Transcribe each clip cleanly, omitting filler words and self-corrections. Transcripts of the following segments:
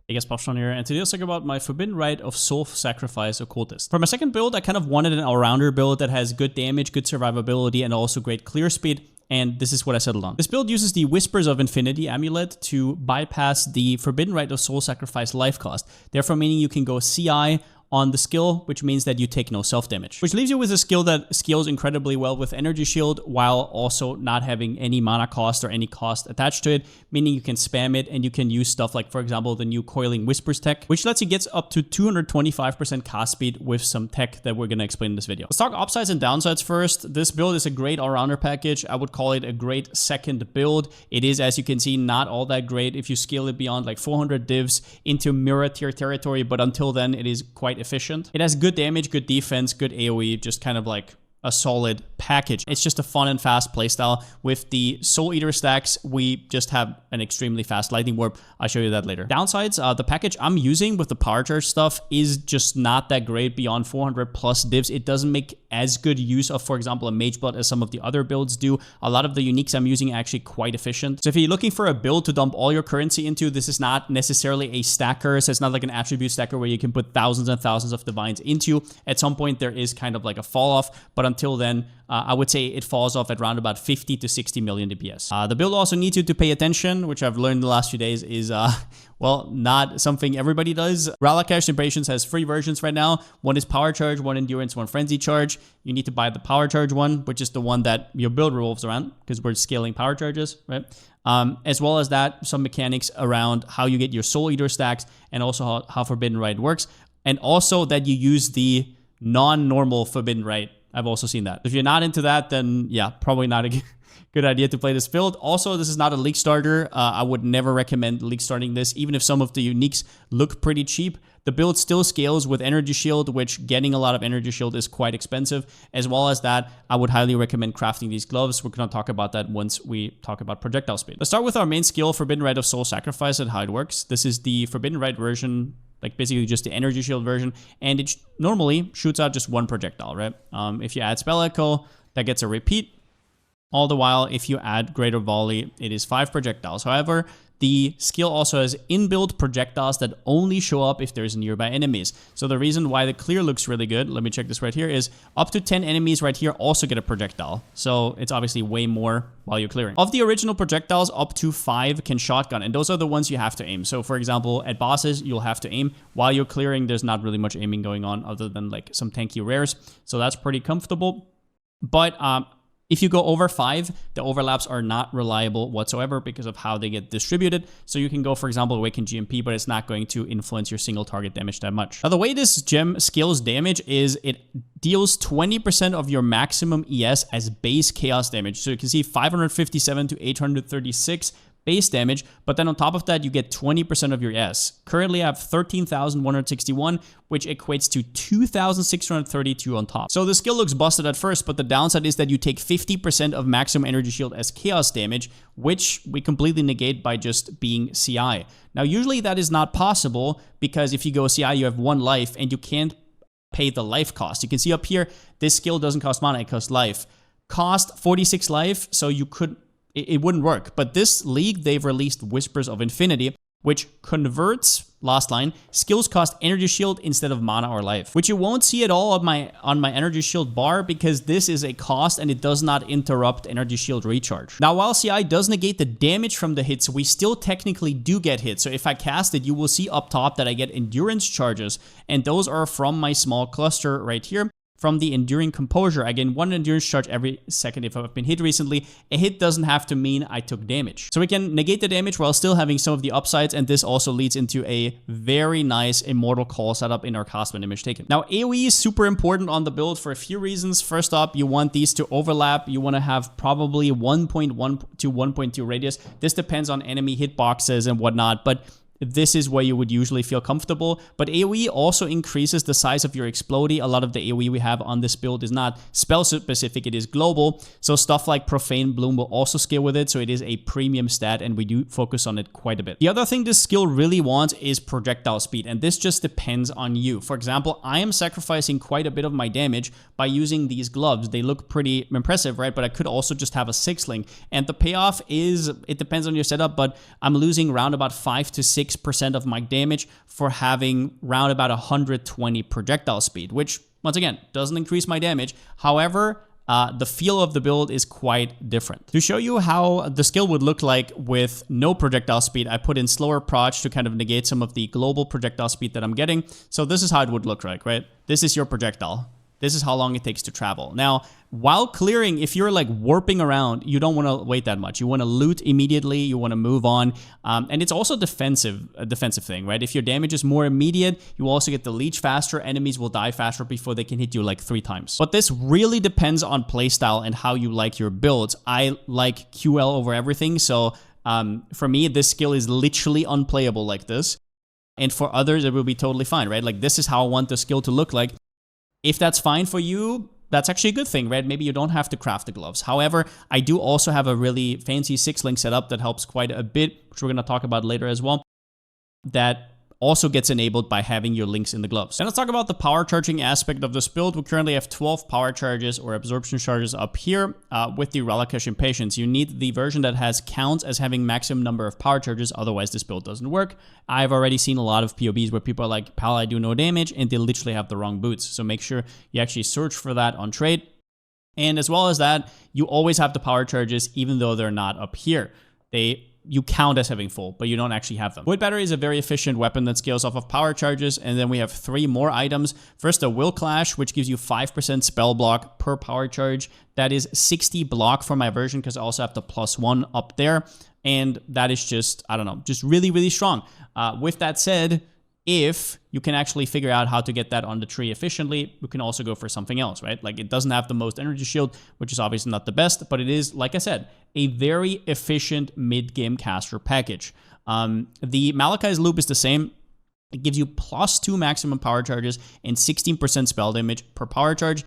Hey guys, Palsteron here, and today I'll talk about my Forbidden Rite of Soul Sacrifice Occultist. For my second build, I kind of wanted an all-rounder build that has good damage, good survivability, and also great clear speed, and this is what I settled on. This build uses the Whispers of Infinity amulet to bypass the Forbidden Rite of Soul Sacrifice life cost, therefore meaning you can go CI on the skill, which means that you take no self-damage. Which leaves you with a skill that scales incredibly well with Energy Shield while also not having any mana cost or any cost attached to it, meaning you can spam it and you can use stuff like, for example, the new Coiling Whispers tech, which lets you get up to 225% cast speed with some tech that we're going to explain in this video. Let's talk upsides and downsides first. This build is a great all-rounder package. I would call it a great second build. It is, as you can see, not all that great if you scale it beyond like 400 divs into mirror tier territory, but until then, it is quite efficient. It has good damage, good defense, good AoE, just kind of like a solid package. It's just a fun and fast playstyle. With the Soul Eater stacks, we just have an extremely fast Lightning Warp. I'll show you that later. Downsides, the package I'm using with the Power Charge stuff is just not that great beyond 400 plus divs. It doesn't make as good use of, for example, a Mage Blood as some of the other builds do. A lot of the uniques I'm using are actually quite efficient. So if you're looking for a build to dump all your currency into, this is not necessarily a stacker. So it's not like an attribute stacker where you can put thousands and thousands of divines into. At some point, there is kind of like a fall off, but until then, I would say it falls off at around about 50 to 60 million DPS. The build also needs you to pay attention, which I've learned the last few days is, well, not something everybody does. Ralacash Impressions has 3 versions right now. One is Power Charge, one Endurance, one Frenzy Charge. You need to buy the Power Charge one, which is the one that your build revolves around, because we're scaling Power Charges, right? As well as that, some mechanics around how you get your Soul Eater stacks and also how Forbidden Rite works. And also that you use the non-normal Forbidden Rite. I've also seen that. If you're not into that, then yeah, probably not a good idea to play this build. Also, this is not a league starter. I would never recommend league starting this, even if some of the uniques look pretty cheap. The build still scales with Energy Shield, which getting a lot of Energy Shield is quite expensive. As well as that, I would highly recommend crafting these gloves. We're going to talk about that once we talk about projectile speed. Let's start with our main skill, Forbidden Rite of Soul Sacrifice, and how it works. This is the Forbidden Rite version, like basically just the Energy Shield version, and it normally shoots out just one projectile, right? If you add Spell Echo, that gets a repeat. All the while, if you add Greater Volley, it is 5 projectiles. However, the skill also has inbuilt projectiles that only show up if there's nearby enemies. So the reason why the clear looks really good, let me check this right here, is up to 10 enemies right here also get a projectile. So it's obviously way more while you're clearing. Of the original projectiles, up to 5 can shotgun, and those are the ones you have to aim. So for example, at bosses, you'll have to aim. While you're clearing, there's not really much aiming going on other than like some tanky rares. So that's pretty comfortable. But if you go over 5, the overlaps are not reliable whatsoever because of how they get distributed. So you can go, for example, Awaken GMP, but it's not going to influence your single target damage that much. Now, the way this gem scales damage is it deals 20% of your maximum ES as base chaos damage. So you can see 557 to 836 base damage, but then on top of that, you get 20% of your S. Currently, I have 13,161, which equates to 2,632 on top. So the skill looks busted at first, but the downside is that you take 50% of maximum Energy Shield as chaos damage, which we completely negate by just being CI. Now, usually that is not possible because if you go CI, you have 1 life and you can't pay the life cost. You can see up here, this skill doesn't cost mana, it costs life. Cost 46 life, so you could it wouldn't work. But this league, they've released Whispers of Infinity, which converts, last line, skills cost Energy Shield instead of mana or life, which you won't see at all on my Energy Shield bar because this is a cost and it does not interrupt Energy Shield recharge. Now, while CI does negate the damage from the hits, we still technically do get hits. So if I cast it, you will see up top that I get endurance charges, and those are from my small cluster right here. From the Enduring Composure, I gain 1 endurance charge every second if I've been hit recently. A hit doesn't have to mean I took damage. So we can negate the damage while still having some of the upsides, and this also leads into a very nice Immortal Call setup in our cost when image taken. Now, AoE is super important on the build for a few reasons. First up, you want these to overlap. You want to have probably 1.1 to 1.2 radius. This depends on enemy hitboxes and whatnot, but this is where you would usually feel comfortable. But AoE also increases the size of your Explodey. A lot of the AoE we have on this build is not spell specific, it is global. So stuff like Profane Bloom will also scale with it. So it is a premium stat and we do focus on it quite a bit. The other thing this skill really wants is projectile speed, and this just depends on you. For example, I am sacrificing quite a bit of my damage by using these gloves. They look pretty impressive, right? But I could also just have a 6-link, and the payoff is, it depends on your setup, but I'm losing around about 5 to 6 86% of my damage for having round about 120 projectile speed, which once again doesn't increase my damage. However, the feel of the build is quite different. To show you how the skill would look like with no projectile speed, I put in slower proj to kind of negate some of the global projectile speed that I'm getting. So this is how it would look like, right? This is your projectile. This is how long it takes to travel. Now, while clearing, if you're like warping around, you don't want to wait that much. You want to loot immediately. You want to move on. And it's also a defensive thing, right? If your damage is more immediate, you also get the leech faster. Enemies will die faster before they can hit you like 3 times. But this really depends on playstyle and how you like your builds. I like QL over everything. So for me, this skill is literally unplayable like this. And for others, it will be totally fine, right? Like this is how I want the skill to look like. If that's fine for you, that's actually a good thing, right? Maybe you don't have to craft the gloves. However, I do also have a really fancy 6-link setup that helps quite a bit, which we're going to talk about later as well, that also gets enabled by having your links in the gloves. And let's talk about the power charging aspect of this build. We currently have 12 power charges or absorption charges up here with the Relicash Impatience. You need the version that counts as having maximum number of power charges, otherwise this build doesn't work. I've already seen a lot of POBs where people are like, Pal, I do no damage, and they literally have the wrong boots. So make sure you actually search for that on trade. And as well as that, you always have the power charges even though they're not up here. You count as having full, but you don't actually have them. Void Battery is a very efficient weapon that scales off of power charges, and then we have 3 more items. First, a Will Clash, which gives you 5% spell block per power charge. That is 60 block for my version, because I also have the +1 up there, and that is just, I don't know, just really, really strong. With that said, if you can actually figure out how to get that on the tree efficiently, you can also go for something else, right? Like it doesn't have the most energy shield, which is obviously not the best, but it is, like I said, a very efficient mid-game caster package. The Malachai's Loop is the same. It gives you +2 maximum power charges and 16% spell damage per power charge.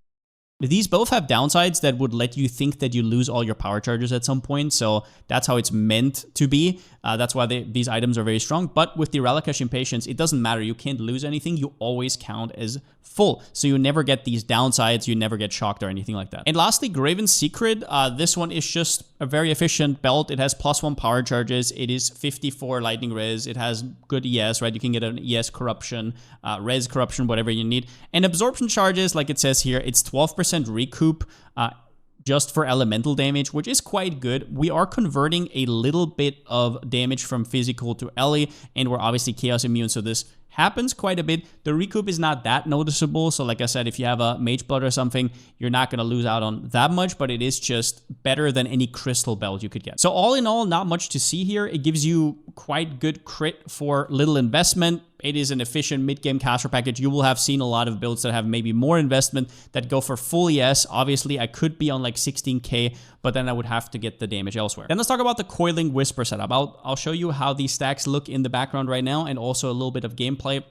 These both have downsides that would let you think that you lose all your power charges at some point, so that's how it's meant to be. That's why these items are very strong. But with the Relicash Impatience, it doesn't matter. You can't lose anything. You always count as full. So you never get these downsides. You never get shocked or anything like that. And lastly, Graven's Secret. This one is just a very efficient belt. It has +1 power charges. It is 54 lightning res. It has good ES, right? You can get an ES corruption, res corruption, whatever you need. And absorption charges, like it says here, it's 12% recoup. Just for elemental damage, which is quite good. We are converting a little bit of damage from physical to ele, and we're obviously chaos immune, so this happens quite a bit. The recoup is not that noticeable, so like I said, if you have a mage blood or something, you're not going to lose out on that much, but it is just better than any crystal belt you could get. So all in all, not much to see here. It gives you quite good crit for little investment. It is an efficient mid-game caster package. You will have seen a lot of builds that have maybe more investment that go for full ES. Obviously, I could be on like 16k, but then I would have to get the damage elsewhere. Then let's talk about the Coiling Whisper setup. I'll show you how these stacks look in the background right now, and also a little bit of gameplay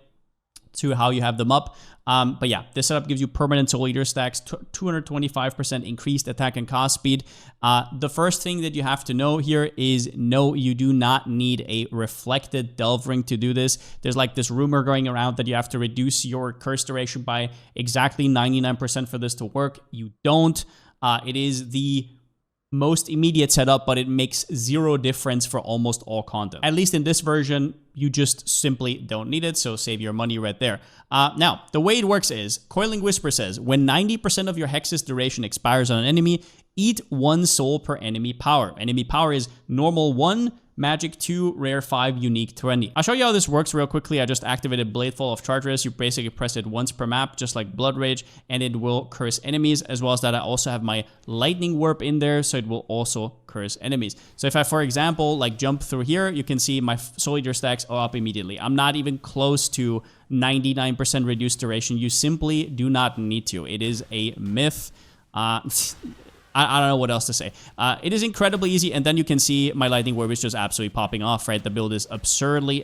to how you have them up. But yeah, this setup gives you permanent Soul Eater stacks, 225% increased attack and cost speed. The first thing that you have to know here is, no, you do not need a reflected Delve Ring to do this. There's like this rumor going around that you have to reduce your curse duration by exactly 99% for this to work. You don't. It is the most immediate setup, but it makes 0 difference for almost all content. At least in this version, you just simply don't need it, so save your money right there. Now, the way it works is, Coiling Whisper says, when 90% of your hex's duration expires on an enemy, eat 1 soul per enemy power. Enemy power is normal 1, magic 2, rare 5, unique 20. I'll show you how this works real quickly. I just activated Bladefall of Chartreuse. You basically press it once per map, just like Blood Rage, and it will curse enemies. As well as that, I also have my Lightning Warp in there, so it will also curse enemies. So if I, for example, like jump through here, you can see my Soul Eater stacks are up immediately. I'm not even close to 99% reduced duration. You simply do not need to. It is a myth. I don't know what else to say. It is incredibly easy, and then you can see my Lightning Warp is just absolutely popping off, right? The build is absurdly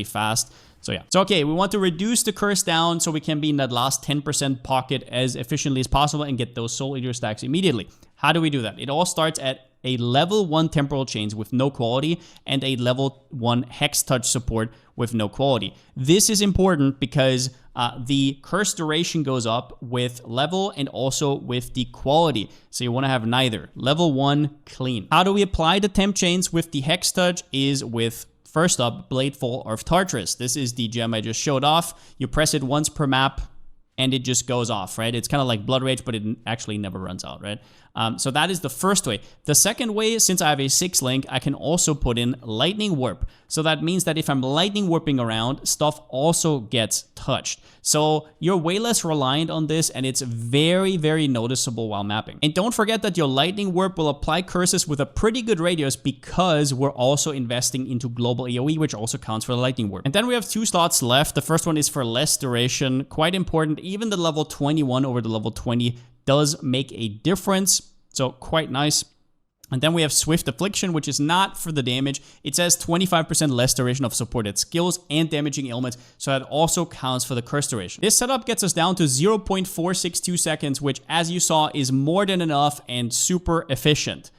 fast. So yeah. So okay, we want to reduce the curse down so we can be in that last 10% pocket as efficiently as possible and get those Soul Eater stacks immediately. How do we do that? It all starts at a level 1 Temporal Chains with no quality and a level 1 Hex Touch support with no quality. This is important because the curse duration goes up with level and also with the quality. So you want to have neither. Level 1 clean. How do we apply the Temp Chains with the Hex Touch is with First up, Bladefall of Tartarus. This is the gem I just showed off. You press it once per map, and it just goes off, right? It's kind of like Blood Rage, but it actually never runs out, right? So that is the first way. The second way, since I have a 6 link, I can also put in Lightning Warp. So that means that if I'm Lightning Warping around, stuff also gets touched. So you're way less reliant on this, and it's very, very noticeable while mapping. And don't forget that your Lightning Warp will apply curses with a pretty good radius because we're also investing into global AoE, which also counts for the Lightning Warp. And then we have 2 slots left. The first one is for less duration, quite important. Even the level 21 over the level 20 does make a difference, so quite nice. And then we have Swift Affliction, which is not for the damage. It says 25% less duration of supported skills and damaging ailments, so that also counts for the curse duration. This setup gets us down to 0.462 seconds, which, as you saw, is more than enough and super efficient.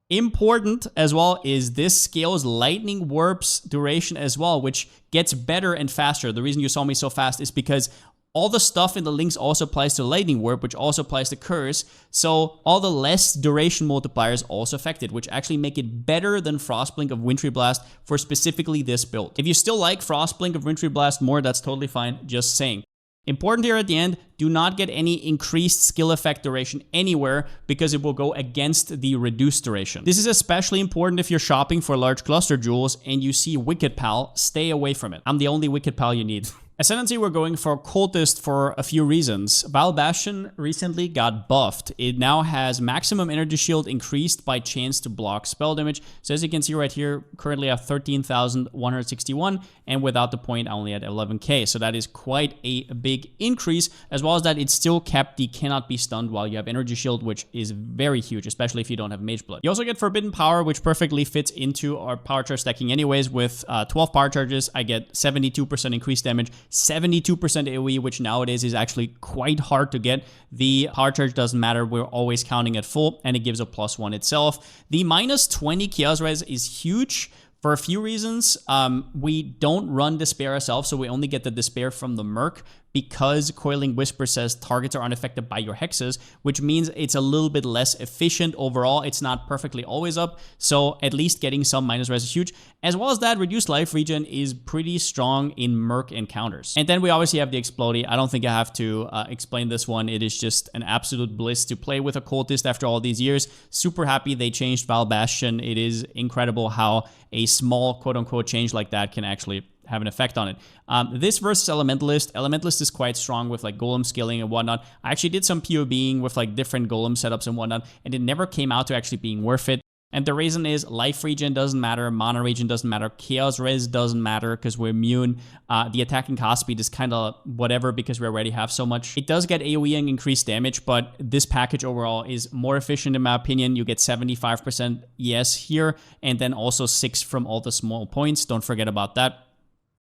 Important as well is this scales Lightning Warp's duration as well, which gets better and faster. The reason you saw me so fast is because all the stuff in the links also applies to Lightning Warp, which also applies to Curse, so all the less duration multipliers also affected, which actually make it better than Frostblink of Wintry Blast for specifically this build. If you still like Frostblink of Wintry Blast more, that's totally fine, just saying. Important here at the end, do not get any increased skill effect duration anywhere because it will go against the reduced duration. This is especially important if you're shopping for large cluster jewels and you see Wicked Pal, stay away from it. I'm the only Wicked Pal you need. Ascendancy, we're going for Occultist for a few reasons. Vile Bastion recently got buffed. It now has maximum energy shield increased by chance to block spell damage. So as you can see right here, currently I have 13,161, and without the point, I only had 11k. So that is quite a big increase, as well as that it still kept the cannot be stunned while you have energy shield, which is very huge, especially if you don't have Mage Blood. You also get Forbidden Power, which perfectly fits into our power charge stacking anyways. With 12 power charges, I get 72% increased damage, 72% AoE, which nowadays is actually quite hard to get. The power charge doesn't matter. We're always counting at full, and it gives a +1 itself. The -20 Chaos Res is huge for a few reasons. We don't run Despair ourselves, so we only get the Despair from the Merc, because Coiling Whisper says targets are unaffected by your hexes, which means it's a little bit less efficient overall. It's not perfectly always up, so at least getting some minus res is huge. As well as that, reduced life regen is pretty strong in Merc encounters. And then we obviously have the Explodey. I don't think I have to explain this one. It is just an absolute bliss to play with Occultist after all these years. Super happy they changed Vile Bastion. It is incredible how a small quote-unquote change like that can actually have an effect on it. This versus Elementalist. Elementalist is quite strong with like golem scaling and whatnot. I actually did some PoBing with like different golem setups and whatnot, and it never came out to actually being worth it. And the reason is life regen doesn't matter, mana regen doesn't matter, chaos res doesn't matter because we're immune. The attacking cost speed is kind of whatever because we already have so much. It does get AoE and increased damage, but this package overall is more efficient in my opinion. You get 75% ES here, and then also 6 from all the small points. Don't forget about that.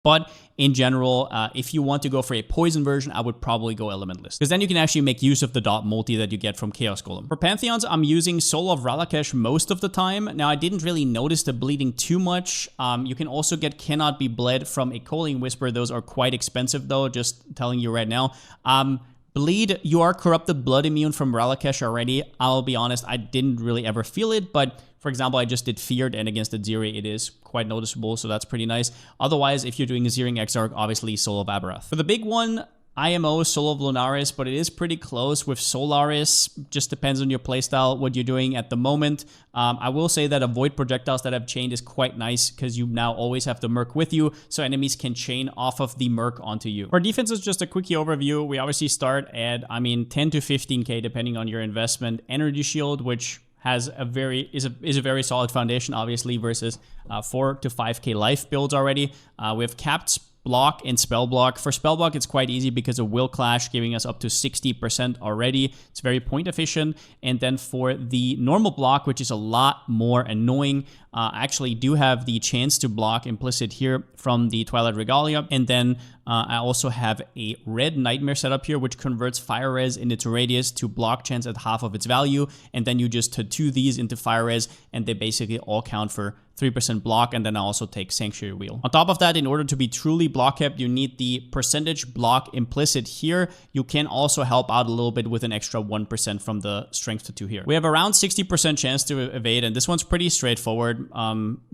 But in general, if you want to go for a poison version, I would probably go Elementalist, because then you can actually make use of the dot multi that you get from Chaos Golem. For Pantheons, I'm using Soul of Ralakesh most of the time. Now, I didn't really notice the bleeding too much. You can also get Cannot Be Bled from a Coiling Whisper. Those are quite expensive though, just telling you right now. Bleed, you are Corrupted Blood immune from Ralakesh already. I'll be honest, I didn't really ever feel it, but for example, I just did Feared, and against the Ziri, it is quite noticeable, so that's pretty nice. Otherwise, if you're doing a Zeering Exarch, obviously Soul of Aberrath. For the big one, IMO, Soul of Lunaris, but it is pretty close with Solaris. Just depends on your playstyle, what you're doing at the moment. I will say that Avoid Projectiles that have chained is quite nice because you now always have the Merc with you, so enemies can chain off of the Merc onto you. For defense, is just a quickie overview. We obviously start at, 10 to 15k depending on your investment. Energy Shield, which has a very very solid foundation, obviously, versus 4 to 5k life builds already. We have capped block and spell block. For spell block, it's quite easy because of Will Clash giving us up to 60% already. It's very point efficient. And then for the normal block, which is a lot more annoying, I actually do have the chance to block implicit here from the Twilight Regalia. And then I also have a red Nightmare setup here, which converts Fire Res in its radius to block chance at half of its value. And then you just tattoo these into Fire Res, and they basically all count for 3% block, and then I also take Sanctuary Wheel. On top of that, in order to be truly block kept, you need the percentage block implicit here. You can also help out a little bit with an extra 1% from the strength to 2 here. We have around 60% chance to evade, and this one's pretty straightforward.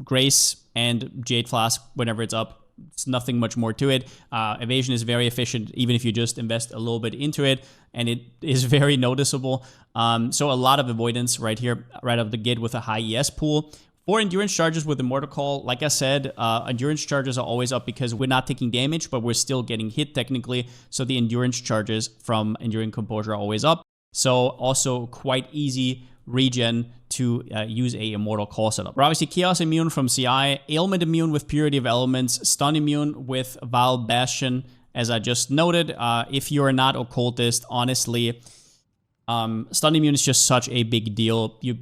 Grace and Jade Flask, whenever it's up, it's nothing much more to it. Evasion is very efficient, even if you just invest a little bit into it, and it is very noticeable. So a lot of avoidance right here, right out of the gate with a high ES pool. For endurance charges with Immortal Call, like I said, endurance charges are always up because we're not taking damage, but we're still getting hit technically. So the endurance charges from Enduring Composure are always up. So also quite easy regen to use a Immortal Call setup. We're obviously Chaos immune from CI, Ailment immune with Purity of Elements, Stun immune with Vile Bastion, as I just noted. If you're not Occultist, honestly, Stun immune is just such a big deal. You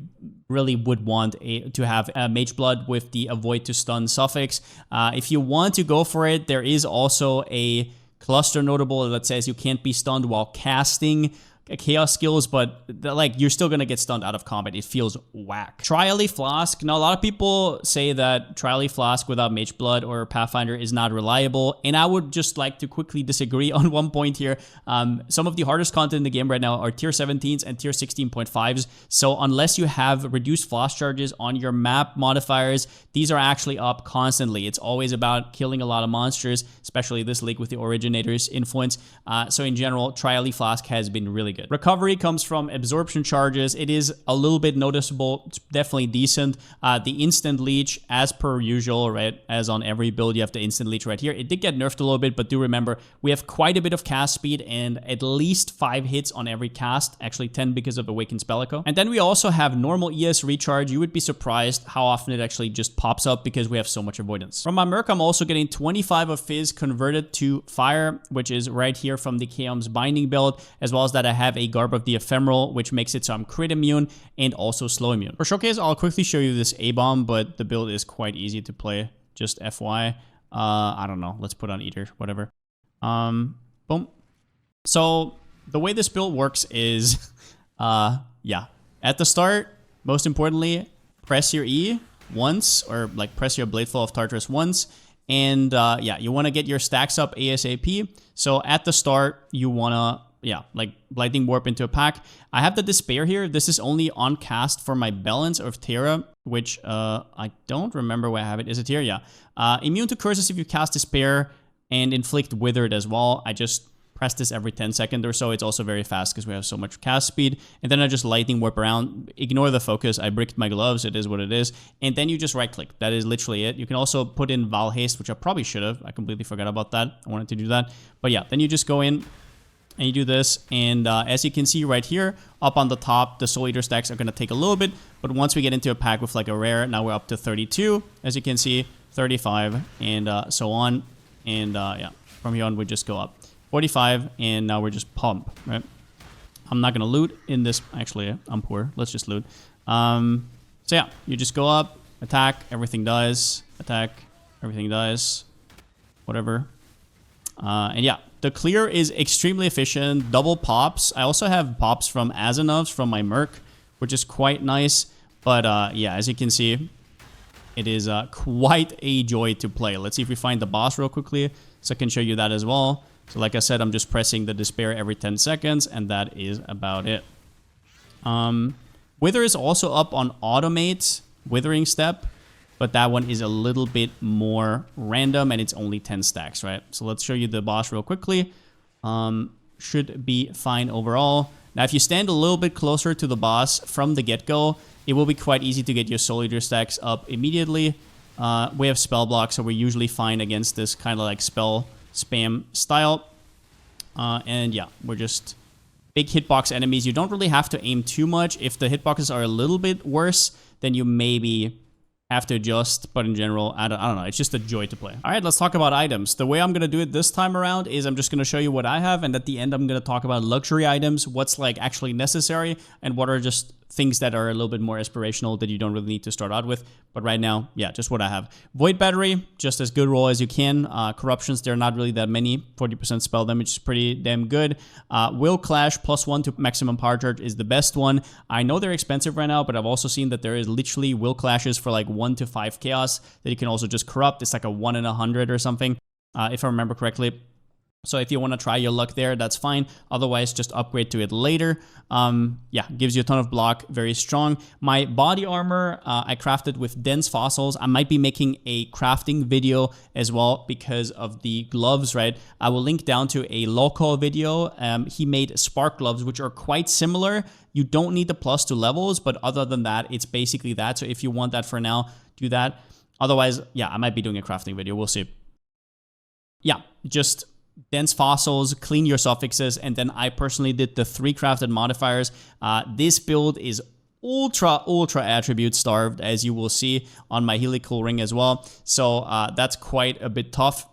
really would want to have a Mage Blood with the Avoid to Stun suffix. If you want to go for it, there is also a cluster notable that says you can't be stunned while casting Chaos skills, but like you're still gonna get stunned out of combat. It feels whack. Trially Flask. Now a lot of people say that Trially Flask without Mage Blood or Pathfinder is not reliable, and I would just like to quickly disagree on one point here. Some of the hardest content in the game right now are tier 17s and tier 16.5s, so unless you have reduced flash charges on your map modifiers, these are actually up constantly. It's always about killing a lot of monsters, especially this league with the Originator's influence. So in general, Trially Flask has been really good. Recovery comes from absorption charges. It is a little bit noticeable. It's definitely decent. The instant leech, as per usual, right? As on every build, you have the instant leech right here. It did get nerfed a little bit, but do remember, we have quite a bit of cast speed and at least 5 hits on every cast. Actually 10 because of Awakened Spell Echo. And then we also have normal ES recharge. You would be surprised how often it actually just pops up because we have so much avoidance. From my Merc, I'm also getting 25 of Fizz converted to Fire, which is right here from the Chaos Binding build, as well as that I have a Garb of the Ephemeral, which makes it so I'm crit immune and also slow immune. For Showcase, I'll quickly show you this A-Bomb, but the build is quite easy to play, just FY. I don't know, let's put on Eater, whatever. Boom. So the way this build works is, yeah, at the start, most importantly, press your E once, or like press your Bladeful of Tartarus once, and yeah, you want to get your stacks up ASAP. So at the start, you want to, yeah, like Lightning Warp into a pack. I have the Despair here. This is only on cast for my Balance of Terra, which I don't remember where I have it. Is it here? Yeah. Immune to curses if you cast Despair, and Inflict Withered as well. I just press this every 10 seconds or so. It's also very fast because we have so much cast speed. And then I just Lightning Warp around. Ignore the focus. I bricked my gloves. It is what it is. And then you just right click. That is literally it. You can also put in Val Haste, which I probably should have. I completely forgot about that. I wanted to do that. But yeah, then you just go in and you do this, and as you can see right here, up on the top, the Soul Eater stacks are going to take a little bit, but once we get into a pack with like a rare, now we're up to 32, as you can see, 35, and so on, and yeah, from here on, we just go up. 45, and now we're just pump, right? I'm not going to loot in this, actually, I'm poor, let's just loot. So yeah, you just go up, attack, everything dies, attack, everything dies, whatever, and yeah. The clear is extremely efficient, double pops. I also have pops from Azanovs from my Merc, which is quite nice. But yeah, as you can see, it is quite a joy to play. Let's see if we find the boss real quickly, so I can show you that as well. So like I said, I'm just pressing the Despair every 10 seconds, and that is about it. Wither is also up on Automate, Withering Step, but that one is a little bit more random, and it's only 10 stacks, right? So let's show you the boss real quickly. Should be fine overall. Now, if you stand a little bit closer to the boss from the get-go, it will be quite easy to get your Soul Eater stacks up immediately. We have spell block, so we're usually fine against this kind of like spell spam style. And yeah, we're just big hitbox enemies. You don't really have to aim too much. If the hitboxes are a little bit worse, then you maybe have to adjust, but in general, I don't know. It's just a joy to play. All right, let's talk about items. The way I'm going to do it this time around is I'm just going to show you what I have, and at the end, I'm going to talk about luxury items, what's like actually necessary, and what are just things that are a little bit more aspirational that you don't really need to start out with. But right now, yeah, just what I have. Void Battery, just as good roll as you can. Corruptions, they're not really that many. 40% spell damage is pretty damn good. Will Clash, +1 to maximum power charge is the best one. I know they're expensive right now, but I've also seen that there is literally Will Clashes for like 1 to 5 chaos that you can also just corrupt. It's like a 1 in 100 or something, if I remember correctly. So if you want to try your luck there, that's fine. Otherwise, just upgrade to it later. Yeah, gives you a ton of block, very strong. My body armor, I crafted with dense fossils. I might be making a crafting video as well because of the gloves, right? I will link down to a local video. He made spark gloves, which are quite similar. You don't need the +2 levels, but other than that, it's basically that. So if you want that for now, do that. Otherwise, yeah, I might be doing a crafting video. We'll see. Yeah, just dense fossils, clean your suffixes, and then I personally did the 3 crafted modifiers. This build is ultra attribute starved, as you will see on my helical ring as well. So that's quite a bit tough.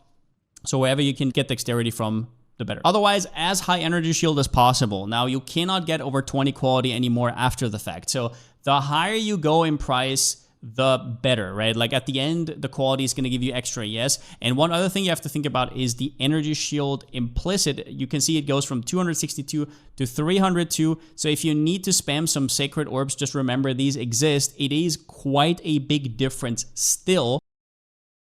So wherever you can get dexterity from, the better. Otherwise, as high energy shield as possible. Now, you cannot get over 20 quality anymore after the fact. So the higher you go in price, the better, right? Like at the end, the quality is going to give you extra, yes. And one other thing you have to think about is the energy shield implicit. You can see it goes from 262 to 302. So if you need to spam some sacred orbs, just remember these exist. It is quite a big difference still.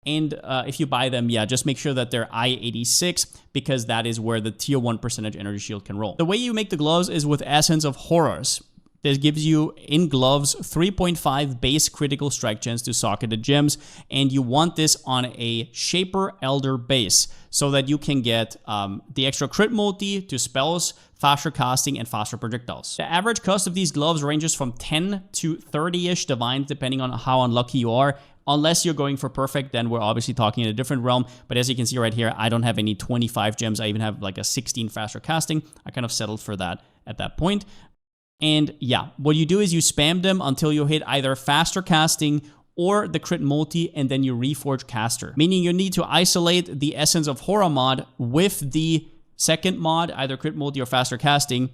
And if you buy them, yeah, just make sure that they're I-86 because that is where the tier 1 percentage energy shield can roll. The way you make the gloves is with Essence of Horrors. This gives you, in gloves, 3.5 base critical strike chance to socketed gems, and you want this on a Shaper Elder base so that you can get the extra crit multi to spells, faster casting, and faster projectiles. The average cost of these gloves ranges from 10 to 30-ish divines, depending on how unlucky you are. Unless you're going for perfect, then we're obviously talking in a different realm. But as you can see right here, I don't have any 25 gems. I even have like a 16 faster casting. I kind of settled for that at that point. And yeah, what you do is you spam them until you hit either faster casting or the crit multi, and then you reforge caster. Meaning you need to isolate the Essence of Horror mod with the second mod, either crit multi or faster casting.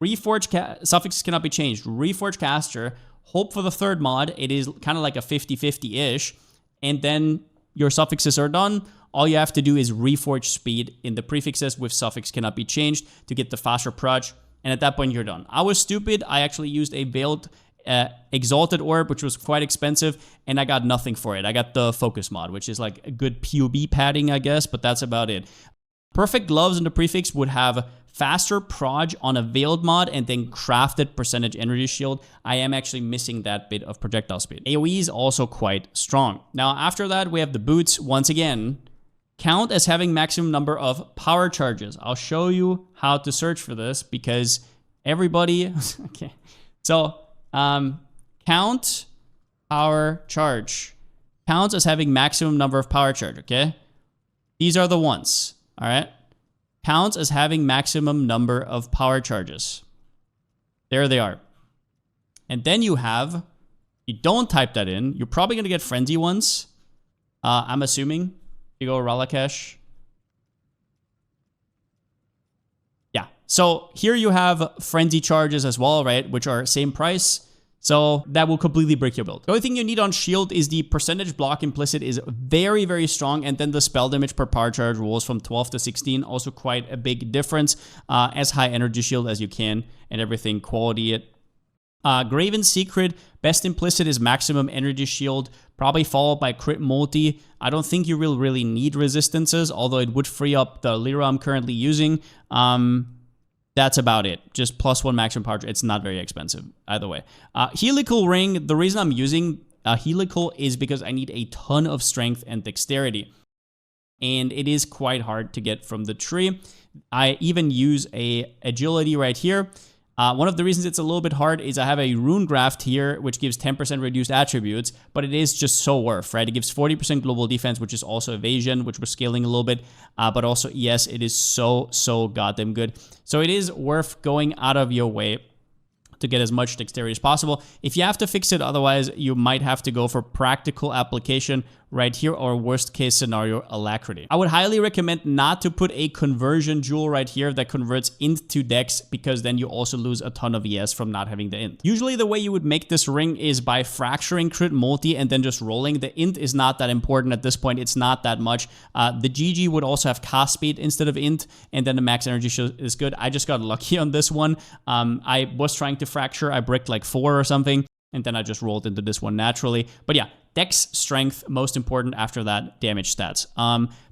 Reforge suffixes cannot be changed. Reforge caster. Hope for the third mod. It is kind of like a 50-50-ish. And then your suffixes are done. All you have to do is reforge speed in the prefixes with suffix cannot be changed to get the faster proj. And at that point, you're done. I was stupid. I actually used a veiled Exalted Orb, which was quite expensive, and I got nothing for it. I got the Focus mod, which is like a good POB padding, I guess, but that's about it. Perfect Gloves in the prefix would have faster proj on a veiled mod and then crafted percentage energy shield. I am actually missing that bit of projectile speed. AoE is also quite strong. Now, after that, we have the boots. Once again, count as having maximum number of power charges. I'll show you how to search for this because everybody... okay. So, count power charge. Counts as having maximum number of power charge, okay? These are the ones, all right? Counts as having maximum number of power charges. There they are. And then you have... You don't type that in. You're probably going to get frenzy ones. I'm assuming. You go Ralakesh. Yeah. So here you have frenzy charges as well, right? Which are same price. So that will completely break your build. The only thing you need on shield is the percentage block implicit is very, very strong. And then the spell damage per power charge rolls from 12 to 16. Also quite a big difference. As high energy shield as you can and everything. Quality it. Graven Secret, best implicit is maximum energy shield, probably followed by crit multi. I don't think you will really need resistances, although it would free up the Lyra I'm currently using. That's about it. Just +1 maximum power. It's not very expensive either way. Helical Ring, the reason I'm using Helical is because I need a ton of strength and dexterity. And it is quite hard to get from the tree. I even use a agility right here. One of the reasons it's a little bit hard is I have a rune graft here, which gives 10% reduced attributes, but it is just so worth, right? It gives 40% global defense, which is also evasion, which we're scaling a little bit, but also, yes, it is so goddamn good. So it is worth going out of your way to get as much dexterity as possible. If you have to fix it, otherwise, you might have to go for practical application. right here, or worst case scenario, Alacrity. I would highly recommend not to put a conversion jewel right here that converts int to dex, because then you also lose a ton of ES from not having the int. Usually the way you would make this ring is by fracturing crit multi and then just rolling. The int is not that important at this point. It's not that much. The GG would also have cast speed instead of int, and then the max energy is good. I just got lucky on this one. I was trying to fracture. I bricked like 4 or something, and then I just rolled into this one naturally. But yeah, dex, strength, most important. After that, damage stats.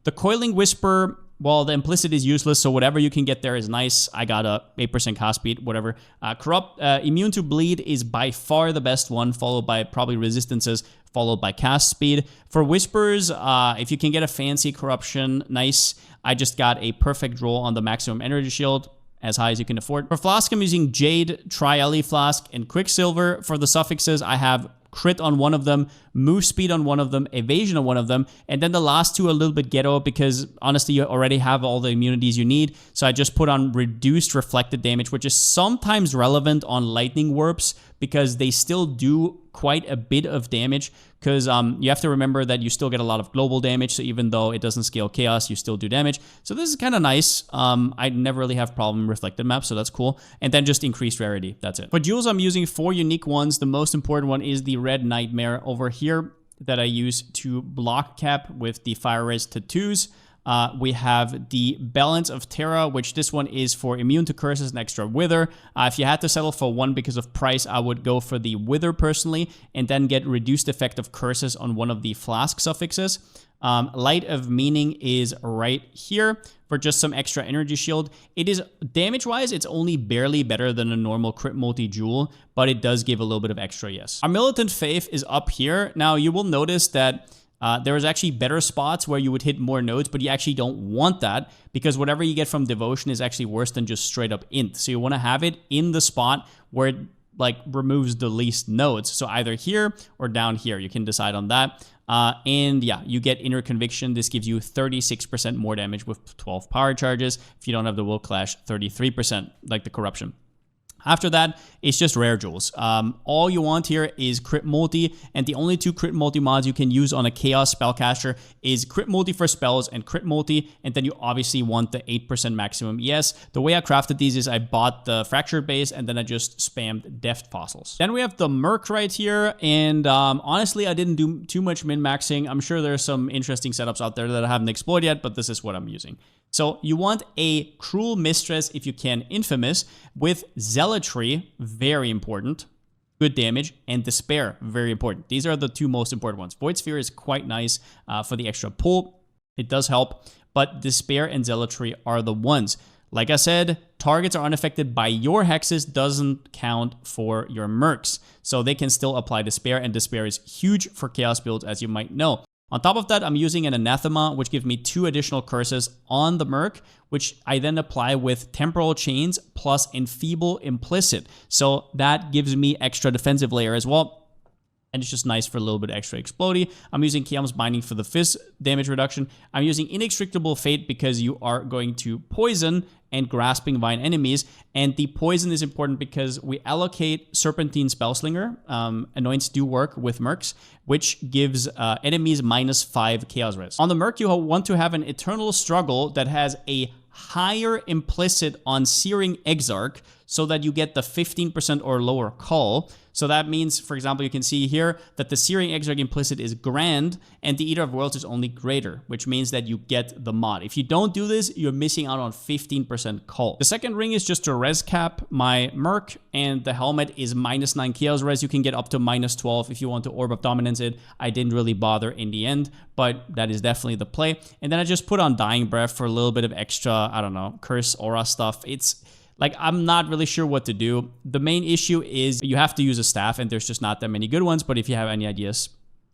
The Coiling Whisper, well, the implicit is useless, so whatever you can get there is nice. I got a 8% cast speed, whatever. Corrupt, immune to bleed is by far the best one, followed by probably resistances, followed by cast speed. For Whispers, if you can get a fancy corruption, nice. I just got a perfect roll on the maximum energy shield, as high as you can afford. For Flask, I'm using Jade, Trially Flask, and Quicksilver. For the suffixes, I have crit on one of them, move speed on one of them, evasion on one of them, and then the last two a little bit ghetto because honestly you already have all the immunities you need. So I just put on reduced reflected damage, which is sometimes relevant on lightning warps because they still do quite a bit of damage, because you have to remember that you still get a lot of global damage, so even though it doesn't scale chaos, you still do damage. So this is kind of nice. I never really have problem reflected maps, so that's cool. And then just increased rarity, that's it. For jewels, I'm using 4 unique ones. The most important one is the Red Nightmare over here that I use to block cap with the Fire Res Tattoos. We have the Balance of Terra, which this one is for immune to curses and extra wither. If you had to settle for one because of price, I would go for the wither personally, and then get reduced effect of curses on one of the flask suffixes. Light of Meaning is right here for just some extra energy shield. It is damage-wise, it's only barely better than a normal crit multi-jewel, but it does give a little bit of extra, yes. Our Militant Faith is up here. Now, you will notice that there is actually better spots where you would hit more nodes, but you actually don't want that because whatever you get from Devotion is actually worse than just straight up int. So you want to have it in the spot where it like removes the least nodes. So either here or down here, you can decide on that. And yeah, you get Inner Conviction. This gives you 36% more damage with 12 power charges. If you don't have the Will Clash, 33%, like the Corruption. After that, it's just rare jewels. All you want here is crit multi, and the only 2 crit multi mods you can use on a chaos spellcaster is crit multi for spells and crit multi, and then you obviously want the 8% maximum ES. The way I crafted these is I bought the fractured base and then I just spammed deft fossils. Then we have the Merc right here, and honestly, I didn't do too much min-maxing. I'm sure there's some interesting setups out there that I haven't explored yet, but this is what I'm using. So you want a Cruel Mistress, if you can, Infamous, with Zealotry, very important, good damage, and Despair, very important. These are the 2 most important ones. Void Sphere is quite nice for the extra pull. It does help, but Despair and Zealotry are the ones. Like I said, targets are unaffected by your hexes, doesn't count for your mercs. So they can still apply Despair, and Despair is huge for chaos builds, as you might know. On top of that, I'm using an Anathema, which gives me 2 additional curses on the Merc, which I then apply with Temporal Chains plus Enfeeble Implicit. So that gives me extra defensive layer as well. And it's just nice for a little bit extra explodey. I'm using Chaos Binding for the fizz damage reduction. I'm using Inextricable Fate because you are going to poison and Grasping Vine enemies. And the poison is important because we allocate Serpentine Spellslinger. Anoints do work with Mercs, which gives enemies -5 Chaos Res. On the Merc, you want to have an Eternal Struggle that has a higher implicit on Searing Exarch so that you get the 15% or lower call. So that means, for example, you can see here that the Searing Exarch implicit is grand and the Eater of Worlds is only greater, which means that you get the mod. If you don't do this, you're missing out on 15% call. The second ring is just to res cap my Merc, and the helmet is -9 Chaos Res. You can get up to -12 if you want to Orb of Dominance it. I didn't really bother in the end, but that is definitely the play. And then I just put on Dying Breath for a little bit of extra, I don't know, curse aura stuff. It's like, I'm not really sure what to do. The main issue is you have to use a staff, and there's just not that many good ones, but if you have any ideas,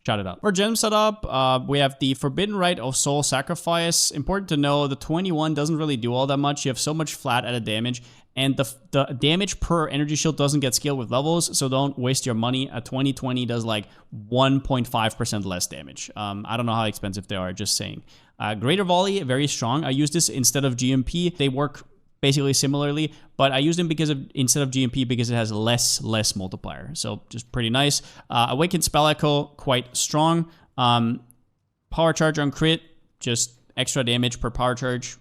shout it out. For gem setup, we have the Forbidden Rite of Soul Sacrifice. Important to know, the 21 doesn't really do all that much. You have so much flat added damage, and the damage per energy shield doesn't get scaled with levels, so don't waste your money. A 2020 does like 1.5% less damage. I don't know how expensive they are, just saying. Greater Volley, very strong. I use this instead of GMP. They work basically similarly, but I use them instead of GMP because it has less multiplier. So just pretty nice. Awakened Spell Echo, quite strong. Power charge on crit, just extra damage per power charge.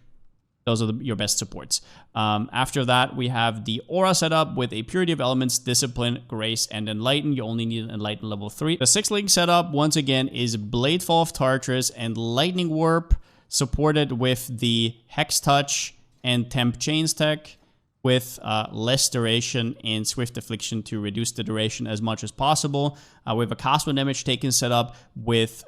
Those are your best supports. After that, we have the Aura setup with a Purity of Elements, Discipline, Grace, and Enlighten. You only need an Enlighten level 3. The 6-link setup, once again, is Bladefall of Tartarus and Lightning Warp, supported with the Hex Touch and Temp Chains tech, with less duration and Swift Affliction to reduce the duration as much as possible. We have a Cast 1 damage taken setup with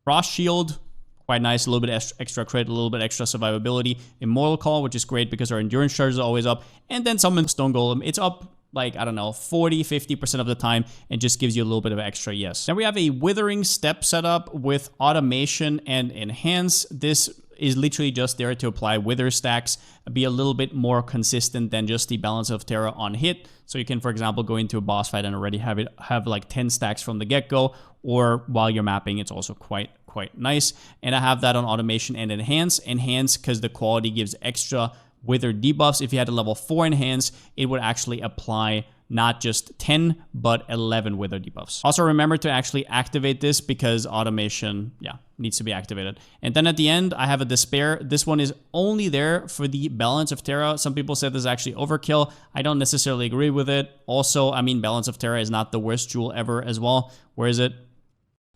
Frost Shield, quite nice, a little bit extra crit, a little bit extra survivability. Immortal Call, which is great because our endurance charge is always up. And then summon Stone Golem. It's up like, I don't know, 40-50% of the time and just gives you a little bit of extra yes. Then we have a Withering Step setup with Automation and Enhance. This is literally just there to apply Wither stacks, be a little bit more consistent than just the Balance of Terror on hit. So you can, for example, go into a boss fight and already have like 10 stacks from the get-go, or while you're mapping, it's also quite nice. And I have that on Automation and Enhance. Enhance because the quality gives extra Wither debuffs. If you had a level 4 Enhance, it would actually apply not just 10, but 11 Wither debuffs. Also remember to actually activate this because Automation, needs to be activated. And then at the end, I have a Despair. This one is only there for the Balance of Terra. Some people said this is actually overkill. I don't necessarily agree with it. Also, I mean, Balance of Terra is not the worst jewel ever as well. Where is it?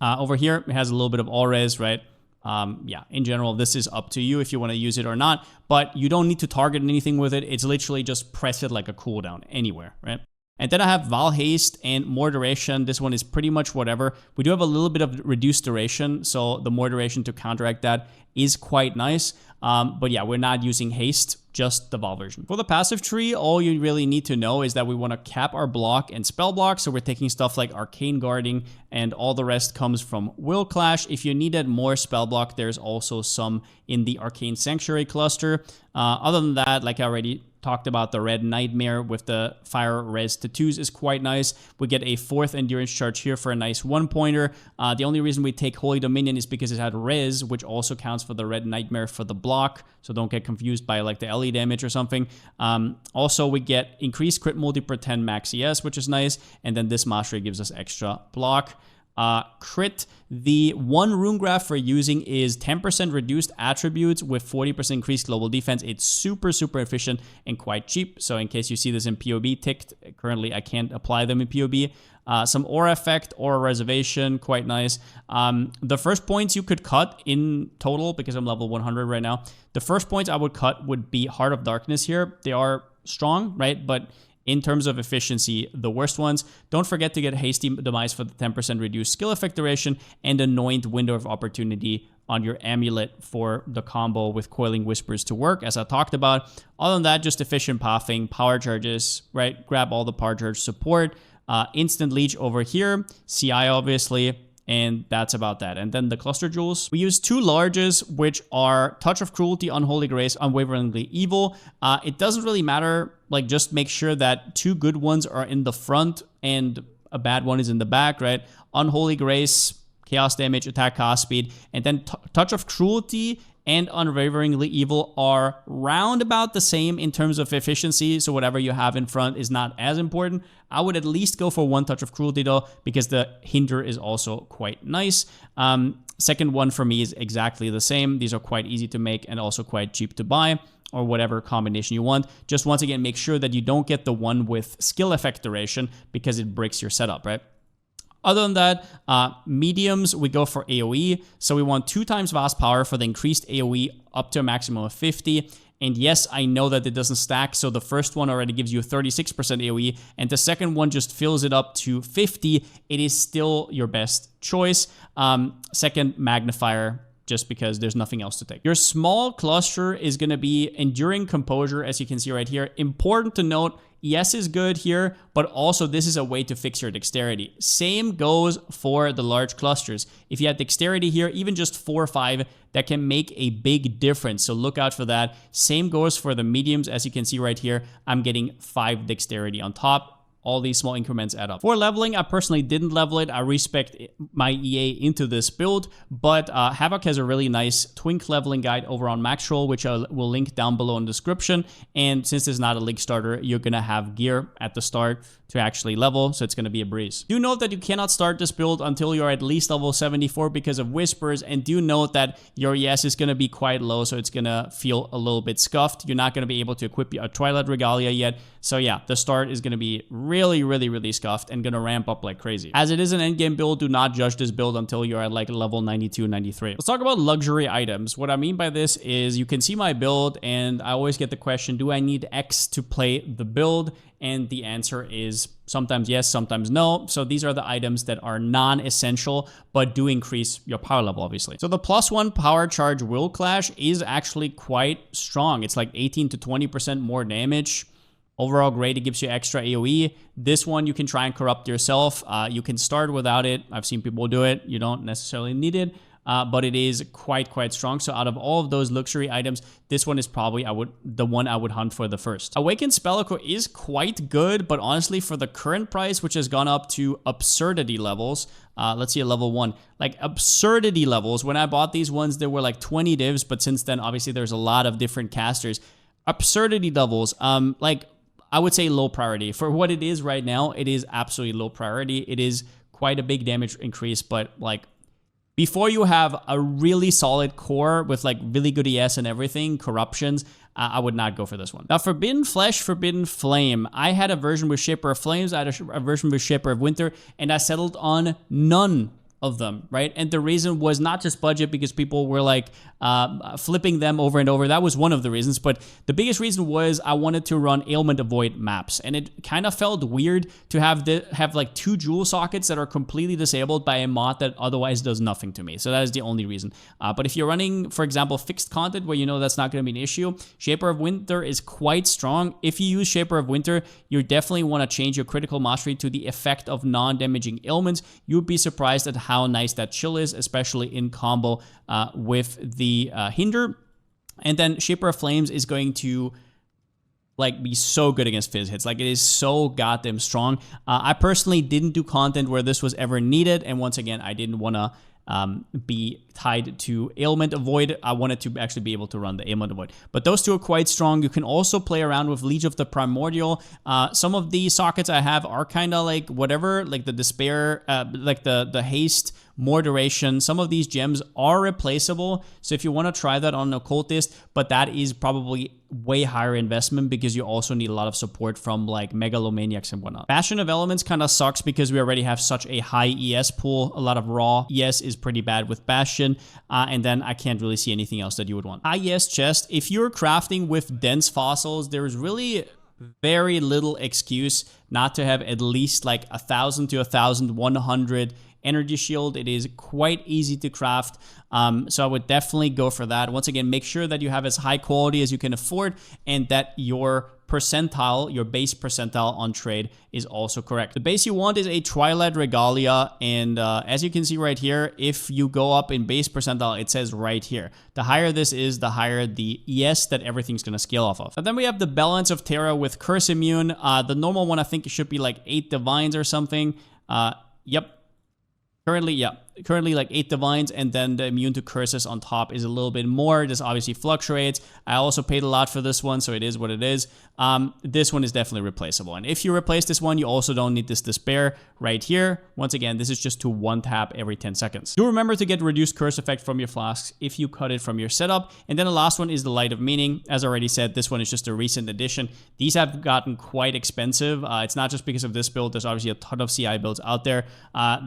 Over here, it has a little bit of all-res, right? In general, this is up to you if you want to use it or not, but you don't need to target anything with it. It's literally just press it like a cooldown anywhere, right? And then I have Val Haste and more duration. This one is pretty much whatever. We do have a little bit of reduced duration, so the more duration to counteract that is quite nice. But yeah, we're not using haste, just the Val version. For the passive tree, all you really need to know is that we want to cap our block and spell block. So we're taking stuff like Arcane Guarding, and all the rest comes from Will Clash. If you needed more spell block, there's also some in the Arcane Sanctuary cluster. Other than that, like I already talked about, the Red Nightmare with the Fire Res Tattoos is quite nice. We get a 4th Endurance charge here for a nice 1-pointer. The only reason we take Holy Dominion is because it had Res, which also counts for the Red Nightmare for the block, so don't get confused by like the LE damage or something. Also, we get increased crit multi per 10 max ES, which is nice, and then this Mastery gives us extra block. Crit, the one rune graph we're using is 10% reduced attributes with 40% increased global defense. It's super efficient and quite cheap. So in case you see this in POB ticked, currently I can't apply them in POB. Some aura effect, aura reservation, quite nice. The first points you could cut in total, because I'm level 100 right now, the first points I would cut would be Heart of Darkness here. They are strong, right? But in terms of efficiency, the worst ones. Don't forget to get Hasty Demise for the 10% reduced skill effect duration and Anoint Window of Opportunity on your amulet for the combo with Coiling Whispers to work, as I talked about. Other than that, just efficient pathing, power charges, right? Grab all the power charge support, instant leech over here, CI obviously, and that's about that. And then the cluster jewels, we use 2 larges, which are Touch of Cruelty, Unholy Grace, Unwaveringly Evil. It doesn't really matter, like just make sure that 2 good ones are in the front and a bad one is in the back, right? Unholy Grace, chaos damage, attack cost speed, and then Touch of Cruelty and Unwaveringly Evil are round about the same in terms of efficiency, so whatever you have in front is not as important. I would at least go for 1 Touch of Cruelty though, because the Hinder is also quite nice. Second one for me is exactly the same. These are quite easy to make and also quite cheap to buy, or whatever combination you want. Just once again, make sure that you don't get the one with skill effect duration because it breaks your setup, right? Other than that, mediums, we go for AoE. So we want 2 times Vast Power for the increased AoE up to a maximum of 50. And yes, I know that it doesn't stack. So the first one already gives you 36% AoE. And the second one just fills it up to 50. It is still your best choice. Second, Magnifier, just because there's nothing else to take. Your small cluster is going to be Enduring Composure, as you can see right here. Important to note, ES is good here, but also this is a way to fix your dexterity. Same goes for the large clusters. If you have dexterity here, even just 4 or 5, that can make a big difference. So look out for that. Same goes for the mediums. As you can see right here, I'm getting 5 dexterity on top. all these small increments add up. For leveling, I personally didn't level it. I respect my EA into this build, but Havoc has a really nice Twink leveling guide over on Maxroll, which I will link down below in the description. And since it's not a league starter, you're going to have gear at the start to actually level, so it's going to be a breeze. Do note that you cannot start this build until you're at least level 74 because of Whispers, and do note that your ES is going to be quite low, so it's going to feel a little bit scuffed. You're not going to be able to equip a Twilight Regalia yet, so yeah, the start is going to be really scuffed and going to ramp up like crazy. As it is an endgame build, do not judge this build until you're at like level 92, 93. Let's talk about luxury items. What I mean by this is you can see my build, and I always get the question, do I need X to play the build? And the answer is sometimes yes, sometimes no. So these are the items that are non-essential, but do increase your power level, obviously. So the +1 power charge will clash is actually quite strong. It's like 18 to 20% more damage. Overall great, it gives you extra AoE. This one you can try and corrupt yourself. You can start without it. I've seen people do it. You don't necessarily need it. But it is quite strong. So out of all of those luxury items, this one is probably the one I would hunt for the first. Awakened Spellico is quite good, but honestly, for the current price, which has gone up to absurdity levels, let's see a level 1, like absurdity levels. When I bought these ones, there were like 20 divs, but since then, obviously, there's a lot of different casters. Absurdity levels, like I would say low priority. For what it is right now, it is absolutely low priority. It is quite a big damage increase, but like, before you have a really solid core with like really good ES and everything, corruptions, I would not go for this one. Now, Forbidden Flesh, Forbidden Flame. I had a version with Shaper of Flames, I had a version with Shaper of Winter, and I settled on none of them, right? And the reason was not just budget, because people were like flipping them over and over. That was one of the reasons, but the biggest reason was I wanted to run Ailment Avoid maps, and it kind of felt weird to have like 2 jewel sockets that are completely disabled by a mod that otherwise does nothing to me. So that is the only reason. But if you're running, for example, fixed content where you know that's not going to be an issue, Shaper of Winter is quite strong. If you use Shaper of Winter, you definitely want to change your critical mastery to the effect of non-damaging ailments. You would be surprised at how nice that chill is, especially in combo with the Hinder. And then Shaper of Flames is going to like be so good against Fizz hits. Like, it is so goddamn strong. I personally didn't do content where this was ever needed, and once again, I didn't want to be tied to Ailment Avoid. I wanted to actually be able to run the Ailment Avoid. But those two are quite strong. You can also play around with Liege of the Primordial. Some of the sockets I have are kind of like whatever, like the Despair, like the Haste, more duration. Some of these gems are replaceable, so if you want to try that on Occultist, but that is probably way higher investment because you also need a lot of support from like Megalomaniacs and whatnot. Bastion of Elements kind of sucks because we already have such a high ES pool. A lot of raw ES is pretty bad with Bastion, and then I can't really see anything else that you would want. High ES chest, if you're crafting with dense fossils, there's really very little excuse not to have at least like 1,000 to 1,100 energy shield. It is quite easy to craft, so I would definitely go for that. Once again, make sure that you have as high quality as you can afford and that your percentile, your base percentile on trade is also correct. The base you want is a Twilight Regalia, and as you can see right here, if you go up in base percentile, it says right here. The higher this is, the higher the ES that everything's going to scale off of. And then we have the Balance of Terra with Curse Immune. The normal one, I think it should be like 8 Divines or something. Yep. Currently like 8 Divines, and then the immune to curses on top is a little bit more. This obviously fluctuates. I also paid a lot for this one, so it is what it is. This one is definitely replaceable, and if you replace this one, you also don't need this Despair right here. Once again, this is just to 1-tap every 10 seconds. Do remember to get reduced curse effect from your flasks if you cut it from your setup. And then the last one is the Light of Meaning. As I already said, this one is just a recent addition. These have gotten quite expensive. It's not just because of this build. There's obviously a ton of CI builds out there.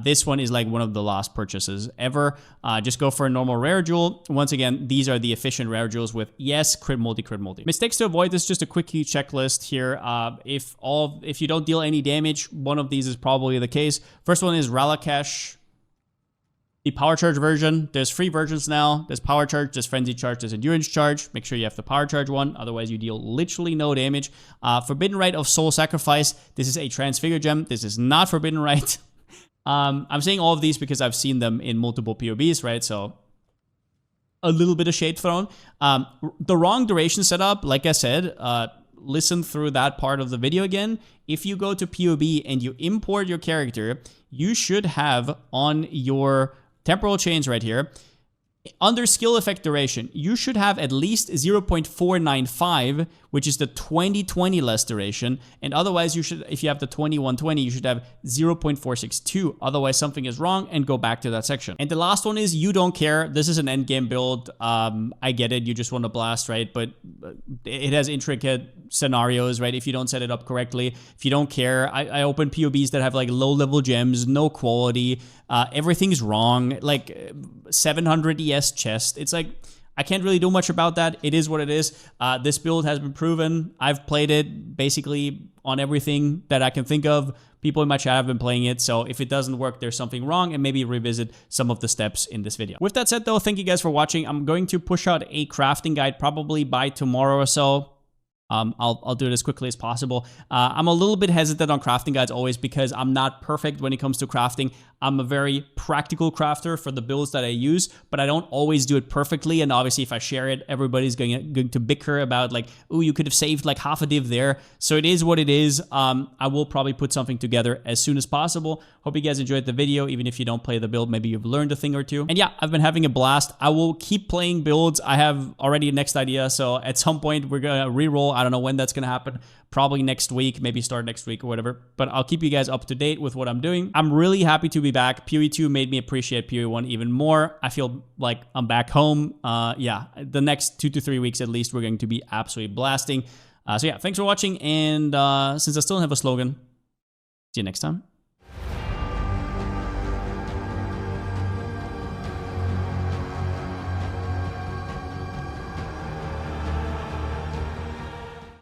This one is like one of the last purchases ever. Just go for a normal rare jewel. Once again, these are the efficient rare jewels with yes, crit multi. Mistakes to avoid. This is just a quick checklist here. If you don't deal any damage, one of these is probably the case. First one is Ralakesh, the power charge version. There's 3 versions now. There's power charge, there's frenzy charge, there's endurance charge. Make sure you have the power charge one, otherwise you deal literally no damage. Forbidden Rite of Soul Sacrifice. This is a transfigure gem. This is not Forbidden Rite. I'm saying all of these because I've seen them in multiple POBs, right? So a little bit of shade thrown. The wrong duration setup, like I said, listen through that part of the video again, if you go to POB and you import your character, you should have on your temporal chains right here, under skill effect duration, you should have at least 0.495, which is the 2020 less duration. And otherwise, you should, if you have the 2120, you should have 0.462. Otherwise, something is wrong, and go back to that section. And the last one is you don't care. This is an endgame build. I get it. You just want to blast, right? But it has intricate scenarios, right? If you don't set it up correctly, if you don't care, I open POBs that have like low level gems, no quality, everything's wrong, like 700 ES chest. It's like, I can't really do much about that. It is what it is. This build has been proven. I've played it basically on everything that I can think of. People in my chat have been playing it, so if it doesn't work, there's something wrong, and maybe revisit some of the steps in this video. With that said though, thank you guys for watching. I'm going to push out a crafting guide probably by tomorrow or so. I'll do it as quickly as possible. I'm a little bit hesitant on crafting guides always because I'm not perfect when it comes to crafting. I'm a very practical crafter for the builds that I use, but I don't always do it perfectly. And obviously, if I share it, everybody's going to bicker about like, oh, you could have saved like half a div there. So it is what it is. I will probably put something together as soon as possible. Hope you guys enjoyed the video. Even if you don't play the build, maybe you've learned a thing or two. And yeah, I've been having a blast. I will keep playing builds. I have already a next idea. So at some point, we're going to re-roll. I don't know when that's going to happen. Probably next week, maybe start next week or whatever. But I'll keep you guys up to date with what I'm doing. I'm really happy to be back. PoE 2 made me appreciate PoE 1 even more. I feel like I'm back home. Yeah, the next 2 to 3 weeks at least, we're going to be absolutely blasting. So yeah, thanks for watching. And since I still don't have a slogan, see you next time.